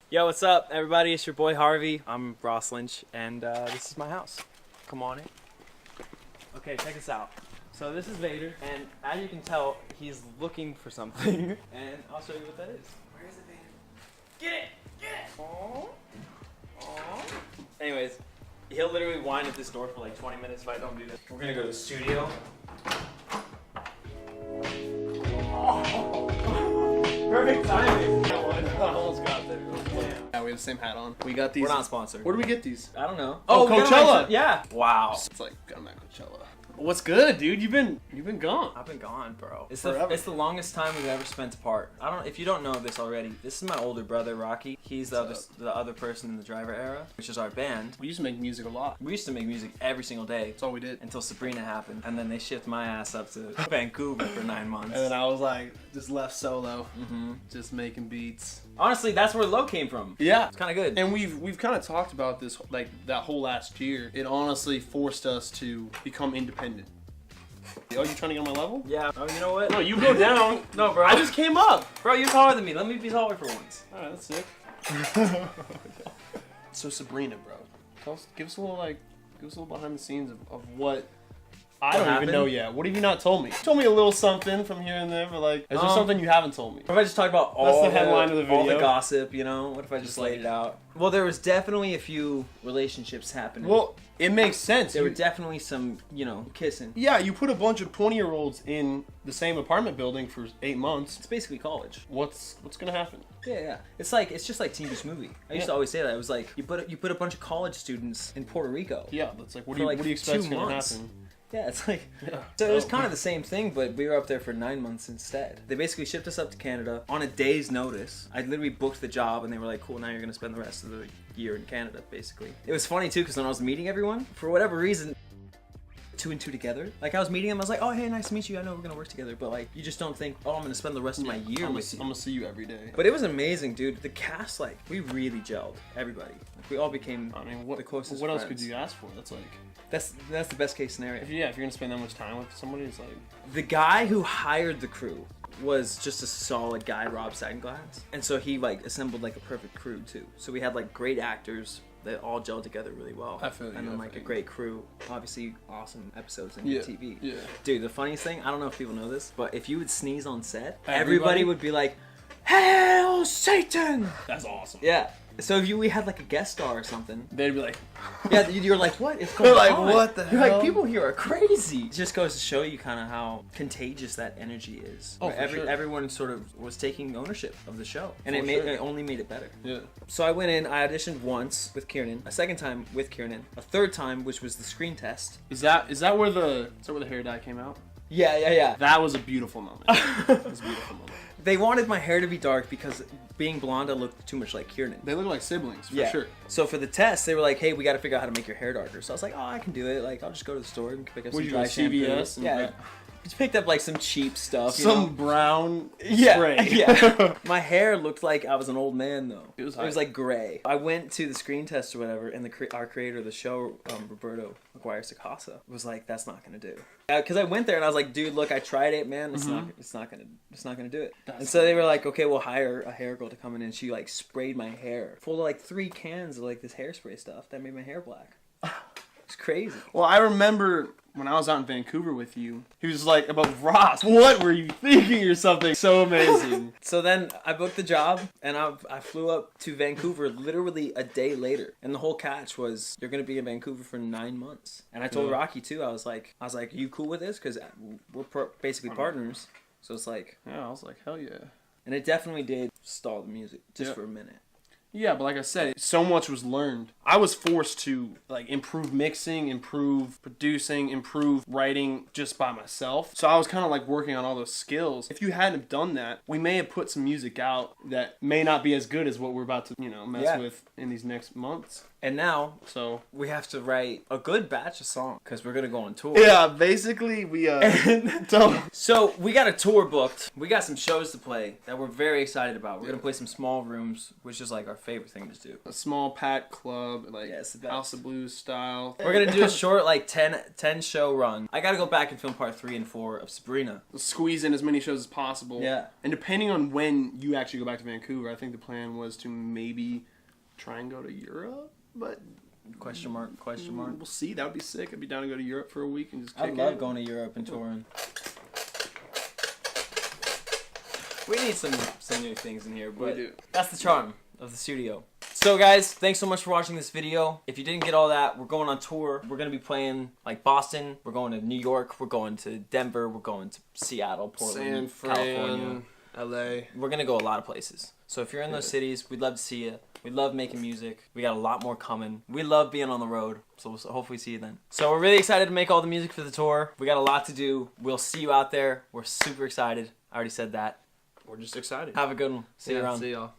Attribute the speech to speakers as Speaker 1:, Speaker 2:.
Speaker 1: Yo, what's up, everybody? It's your boy Harvey. I'm Ross Lynch, and this is my house. Come on in. Okay, check this out. So this is Vader, and as you can tell, he's looking for something, and I'll show you what that is. Where is it, Vader? Get it! Get it! Aww. Aww. Anyways, he'll literally whine at this door for like 20 minutes if I don't do this. We're gonna go to the studio. Oh. Perfect timing. I almost got there.
Speaker 2: Yeah, we have the same hat on. We got these.
Speaker 1: We're not sponsored.
Speaker 2: Where do we get these?
Speaker 1: I don't know.
Speaker 2: Oh, Coachella!
Speaker 1: Yeah. Wow.
Speaker 2: It's like, I'm at Coachella. What's good, dude? You've been gone.
Speaker 1: I've been gone, bro. It's
Speaker 2: Forever.
Speaker 1: the longest time we've ever spent apart. If you don't know this already, this is my older brother, Rocky. He's the other person in the Driver Era, which is our band.
Speaker 2: We used to make music a lot.
Speaker 1: We used to make music every single day.
Speaker 2: That's all we did.
Speaker 1: Until Sabrina happened. And then they shipped my ass up to Vancouver for 9 months.
Speaker 2: And then I was like, just left solo.
Speaker 1: Mm-hmm.
Speaker 2: Just making beats.
Speaker 1: Honestly, that's where Low came from.
Speaker 2: Yeah.
Speaker 1: It's kind of good.
Speaker 2: And we've kind of talked about this, like, that whole last year. It honestly forced us to become independent. Oh, you trying to get on my level?
Speaker 1: Yeah. Oh, you know what?
Speaker 2: No, you go down.
Speaker 1: No, bro.
Speaker 2: I just came up.
Speaker 1: Bro, you're taller than me. Let me be taller for once.
Speaker 2: Alright, that's sick. So Sabrina, bro. Give us a little behind the scenes of what I don't
Speaker 1: happened?
Speaker 2: even know yet. What have you not told me? You told me a little something from here and there, but like, is there something you haven't told me?
Speaker 1: What if I just talk about
Speaker 2: That's the headline of the
Speaker 1: all the
Speaker 2: video.
Speaker 1: gossip, you know? What if I just laid it out? Well, there was definitely a few relationships happening.
Speaker 2: Well, it makes sense.
Speaker 1: There were definitely some, kissing.
Speaker 2: Yeah, you put a bunch of 20-year-olds in the same apartment building for 8 months.
Speaker 1: It's basically college.
Speaker 2: What's gonna happen?
Speaker 1: Yeah. It's just like Teen Beach Movie. I used to always say that. It was like you put a bunch of college students in Puerto Rico.
Speaker 2: Yeah, that's like what
Speaker 1: For
Speaker 2: do you expect is
Speaker 1: 2
Speaker 2: gonna
Speaker 1: months.
Speaker 2: happen?
Speaker 1: Yeah, it's like,
Speaker 2: Yeah.
Speaker 1: so it was kind of the same thing, but we were up there for 9 months instead. They basically shipped us up to Canada on a day's notice. I literally booked the job, and they were like, cool, now you're going to spend the rest of the year in Canada, basically. It was funny, too, because when I was meeting everyone, for whatever reason, 2 and 2 together. Like, I was meeting them, I was like, oh, hey, nice to meet you, I know we're going to work together, but like, you just don't think, oh, I'm going to spend the rest of my year with you.
Speaker 2: I'm gonna see you every day.
Speaker 1: But it was amazing, dude. The cast, like, we really gelled. Everybody. Like, we all became
Speaker 2: What
Speaker 1: the closest
Speaker 2: What else
Speaker 1: friends.
Speaker 2: could you ask for? That's like,
Speaker 1: That's the best case scenario.
Speaker 2: if you're gonna spend that much time with somebody, it's like.
Speaker 1: The guy who hired the crew was just a solid guy, Rob Sagenglass. And so he like assembled like a perfect crew too. So we had like great actors that all gelled together really well.
Speaker 2: I feel you,
Speaker 1: And then
Speaker 2: I
Speaker 1: like a
Speaker 2: feel you.
Speaker 1: great crew, obviously awesome episodes in
Speaker 2: Yeah,
Speaker 1: TV.
Speaker 2: yeah.
Speaker 1: Dude, the funniest thing, I don't know if people know this, but if you would sneeze on set,
Speaker 2: Everybody?
Speaker 1: everybody would be like, "Hail Satan!"
Speaker 2: That's awesome.
Speaker 1: Yeah. So if we had like a guest star or something,
Speaker 2: They'd be like,
Speaker 1: yeah, you're like, what is going
Speaker 2: They're like,
Speaker 1: on?
Speaker 2: what the
Speaker 1: You're
Speaker 2: hell?
Speaker 1: like, people here are crazy. It just goes to show you kind of how contagious that energy is.
Speaker 2: Oh,
Speaker 1: Right?
Speaker 2: for sure.
Speaker 1: Everyone sort of was taking ownership of the show, and
Speaker 2: For sure.
Speaker 1: it only made it better.
Speaker 2: yeah.
Speaker 1: So I went in, I auditioned once with Kieran, a second time with Kieran, a third time, which was the screen test.
Speaker 2: Is that where the hair dye came out?
Speaker 1: Yeah.
Speaker 2: That was a beautiful moment. That was a beautiful moment.
Speaker 1: They wanted my hair to be dark because being blonde, I looked too much like Kieran.
Speaker 2: They look like siblings, for
Speaker 1: Yeah.
Speaker 2: sure.
Speaker 1: So for the test, they were like, "Hey, we got to figure out how to make your hair darker." So I was like, "Oh, I can do it. Like, I'll just go to the store and pick up
Speaker 2: Would
Speaker 1: some
Speaker 2: you
Speaker 1: dry
Speaker 2: go to CVS
Speaker 1: shampoo."
Speaker 2: and
Speaker 1: Yeah, just picked up like some cheap stuff. you
Speaker 2: Some
Speaker 1: know?
Speaker 2: brown
Speaker 1: Yeah,
Speaker 2: spray.
Speaker 1: yeah. My hair looked like I was an old man though.
Speaker 2: It was
Speaker 1: It was like gray. I went to the screen test or whatever, and our creator of the show, Roberto Aguirre Sacasa, was like, "That's not gonna do." Because I went there and I was like, "Dude, look, I tried it, man. It's not gonna do it." And so they were like, "Okay, we'll hire a hair girl to come in," and she like sprayed my hair full of like 3 cans of like this hairspray stuff that made my hair black. It's crazy.
Speaker 2: Well, I remember when I was out in Vancouver with you, he was like, about Ross, what were you thinking or something? So amazing.
Speaker 1: So then I booked the job, and I flew up to Vancouver literally a day later. And the whole catch was, you're going to be in Vancouver for 9 months. And I told Rocky too, I was like, you cool with this? Because we're basically partners. So it's like...
Speaker 2: Yeah, I was like, hell yeah.
Speaker 1: And it definitely did stall the music, just for a minute.
Speaker 2: Yeah, but like I said, so much was learned. I was forced to like improve mixing, improve producing, improve writing just by myself. So I was kind of like working on all those skills. If you hadn't have done that, we may have put some music out that may not be as good as what we're about to, mess with in these next months.
Speaker 1: And now,
Speaker 2: So
Speaker 1: we have to write a good batch of songs, because we're going to go on tour.
Speaker 2: yeah, basically we
Speaker 1: So we got a tour booked. We got some shows to play that we're very excited about. We're gonna play some small rooms, which is like our favorite thing to do.
Speaker 2: A small packed club, like
Speaker 1: Yeah, it's the best.
Speaker 2: House of Blues style.
Speaker 1: We're gonna do a short, like 10 show run. I gotta go back and film part 3 and 4 of Sabrina.
Speaker 2: Squeeze in as many shows as possible.
Speaker 1: Yeah.
Speaker 2: And depending on when you actually go back to Vancouver, I think the plan was to maybe try and go to Europe, but
Speaker 1: Question mark?
Speaker 2: we'll see. That would be sick. I'd be down to go to Europe for a week and just kick
Speaker 1: I love
Speaker 2: it.
Speaker 1: going to Europe and touring. We need some new things in here, but
Speaker 2: We do.
Speaker 1: that's the charm of the studio. So guys, thanks so much for watching this video. If you didn't get all that, we're going on tour. We're going to be playing like Boston. We're going to New York. We're going to Denver. We're going to Seattle, Portland,
Speaker 2: San
Speaker 1: California.
Speaker 2: Fran, LA.
Speaker 1: We're going to go a lot of places. So if you're in those cities, we'd love to see you. We love making music. We got a lot more coming. We love being on the road. So we'll hopefully see you then. So we're really excited to make all the music for the tour. We got a lot to do. We'll see you out there. We're super excited. I already said that.
Speaker 2: We're just excited.
Speaker 1: Have a good one. See you around.
Speaker 2: See y'all.